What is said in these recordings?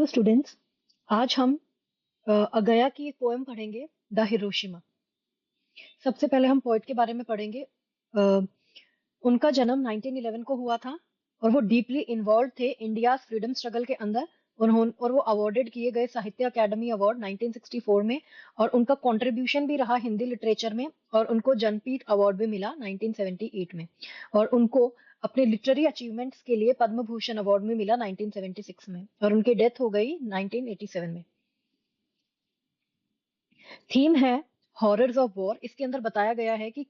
Hello students. आज हम अगया की एक पोएम पढ़ेंगे, द हिरोशिमा। सबसे पहले हम पोएट के बारे में पढ़ेंगे। उनका जन्म 1911 को हुआ था और वो डीपली इन्वॉल्व थे इंडिया फ्रीडम स्ट्रगल के अंदर। और वो अवॉर्डेड किए गए साहित्य अकेडमी अवार्ड 1964 में, और उनका कंट्रीब्यूशन भी रहा हिंदी लिटरेचर में, और उनको जनपीठ अवार्ड भी मिला 1978 में। और उनको अपने लिटरेरी अचीवमेंट्स के लिए पद्म भूषण अवार्ड में मिला 1976 में, और उनकी डेथ हो गई 1987 में। थीम है हॉरर्स ऑफ वॉर। इसके अंदर बताया गया है कि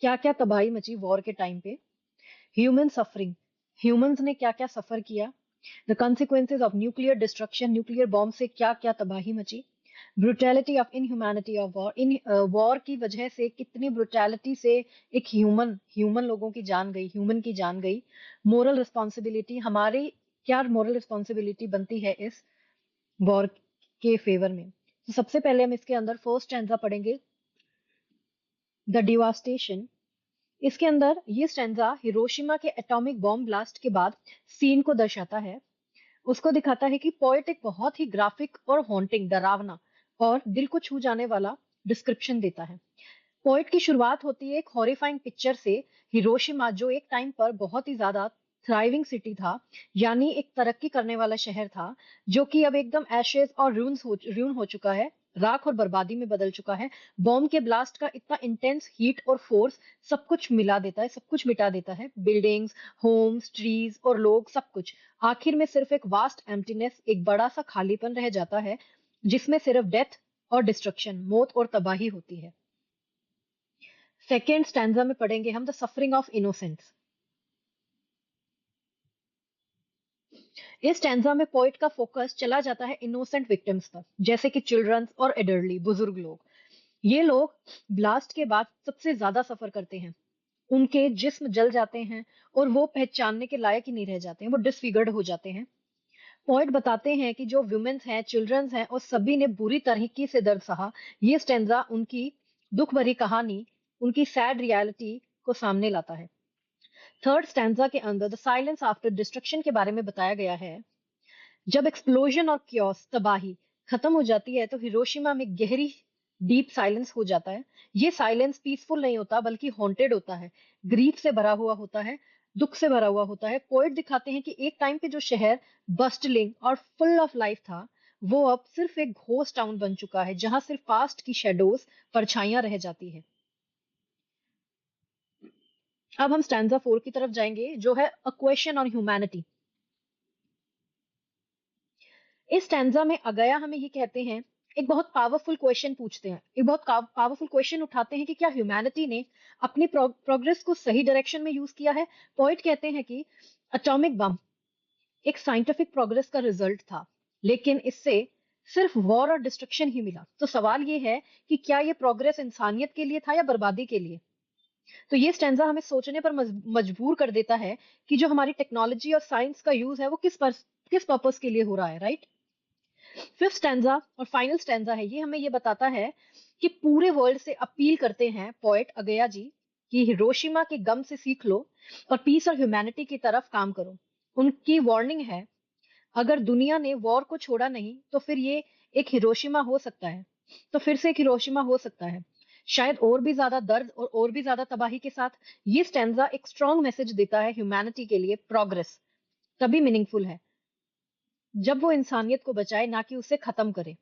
क्या क्या तबाही मची वॉर के टाइम पे। ह्यूमन सफरिंग, ह्यूमंस ने क्या क्या सफर किया। The consequences of nuclear destruction, nuclear bomb से क्या क्या तबाही मची। Brutality of inhumanity of war, in war की वजह से कितनी ब्रुटैलिटी से एक ह्यूमन ह्यूमन लोगों की जान गई, ह्यूमन की जान गई। मोरल रिस्पॉन्सिबिलिटी, हमारी क्या मोरल रिस्पॉन्सिबिलिटी बनती है इस वॉर के फेवर में। तो सबसे पहले हम इसके अंदर फर्स्ट स्टैंजा पढ़ेंगे, द डिवास्टेशन। इसके अंदर ये स्टैंजा हिरोशिमा के एटॉमिक बॉम्ब ब्लास्ट के बाद सीन को दर्शाता है। उसको दिखाता है कि पोएट एक बहुत ही ग्राफिक और हॉन्टिंग, डरावना और दिल को छू जाने वाला डिस्क्रिप्शन देता है। पोएट की शुरुआत होती है एक हॉरिफाइंग पिक्चर से। हिरोशिमा जो एक टाइम पर बहुत ही ज्यादा थ्राइविंग सिटी था, यानी एक तरक्की करने वाला शहर था, जो कि अब एकदम एशेज और र्यून हो चुका है, राख और बर्बादी में बदल चुका है। बॉम्ब के ब्लास्ट का इतना इंटेंस हीट और फोर्स सब कुछ मिला देता है, सब कुछ मिटा देता है। बिल्डिंग्स, होम्स, ट्रीज और लोग, सब कुछ। आखिर में सिर्फ एक वास्ट एम्प्टीनेस, एक बड़ा सा खालीपन रह जाता है, जिसमें सिर्फ डेथ और डिस्ट्रक्शन, मौत और तबाही होती है। सेकेंड स्टैंजा में पढ़ेंगे हम द सफरिंग ऑफ इनोसेंस। इस स्टैंजा में पोइट का फोकस चला जाता है इनोसेंट विक्टिम्स पर, जैसे कि चिल्ड्रंस और एडल्टली, बुजुर्ग लोग। ये लोग ब्लास्ट के बाद सबसे ज्यादा सफर करते हैं। उनके जिस्म जल जाते हैं और वो पहचानने के लायक ही नहीं रह जाते हैं, वो डिसफिगर्ड हो जाते हैं। पॉइंट बताते हैं कि जो वुमेन्स हैं, चिल्ड्रंस हैं, और सभी ने बुरी तरीके से दर्द सहा। ये स्टेंजा उनकी दुख भरी कहानी, उनकी सैड रियलिटी को सामने लाता है। थर्ड स्टैंजा के अंदर द साइलेंस आफ्टर डिस्ट्रक्शन के बारे में बताया गया है। जब एक्सप्लोजन और क्योस, तबाही खत्म हो जाती है, तो हिरोशिमा में गहरी डीप साइलेंस हो जाता है। ये साइलेंस पीसफुल नहीं होता, बल्कि हॉन्टेड होता है, ग्रीफ से भरा हुआ होता है, दुख से भरा हुआ होता है। पोएट दिखाते हैं कि एक टाइम पे जो शहर बस्टलिंग और फुल ऑफ लाइफ था, वो अब सिर्फ एक घोस्ट टाउन बन चुका है, जहां सिर्फ पास्ट की शेडोज, परछाइयां रह जाती है। अब हम स्टैंजा 4 की तरफ जाएंगे, जो है अ क्वेश्चन ऑन ह्यूमैनिटी। इस स्टैंजा में अगया हमें ये कहते हैं, एक बहुत पावरफुल क्वेश्चन पूछते हैं, एक बहुत पावरफुल क्वेश्चन उठाते हैं कि क्या ह्यूमैनिटी ने अपनी प्रोग्रेस को सही डायरेक्शन में यूज किया है। पॉइंट कहते हैं कि एटॉमिक बम एक साइंटिफिक प्रोग्रेस का रिजल्ट था, लेकिन इससे सिर्फ वॉर और डिस्ट्रक्शन ही मिला। तो सवाल ये है कि क्या ये प्रोग्रेस इंसानियत के लिए था या बर्बादी के लिए। तो ये स्टैंजा हमें सोचने पर मजबूर कर देता है कि जो हमारी टेक्नोलॉजी और साइंस का यूज है, वो किस पर्पस के लिए हो रहा है, राइट। फिफ्थ स्टैंजा और फाइनल स्टैंजा है, ये हमें ये बताता है कि पूरे वर्ल्ड से अपील करते हैं पोएट अगया जी कि हिरोशिमा के गम से सीख लो और पीस और ह्यूमैनिटी की तरफ काम करो। उनकी वार्निंग है, अगर दुनिया ने वॉर को छोड़ा नहीं, तो फिर ये एक हिरोशिमा हो सकता है, तो फिर से एक हिरोशिमा हो सकता है, शायद और भी ज्यादा दर्द और भी ज्यादा तबाही के साथ। ये स्टैंजा एक स्ट्रॉन्ग मैसेज देता है ह्यूमैनिटी के लिए। प्रोग्रेस तभी मीनिंगफुल है जब वो इंसानियत को बचाए, ना कि उसे खत्म करे।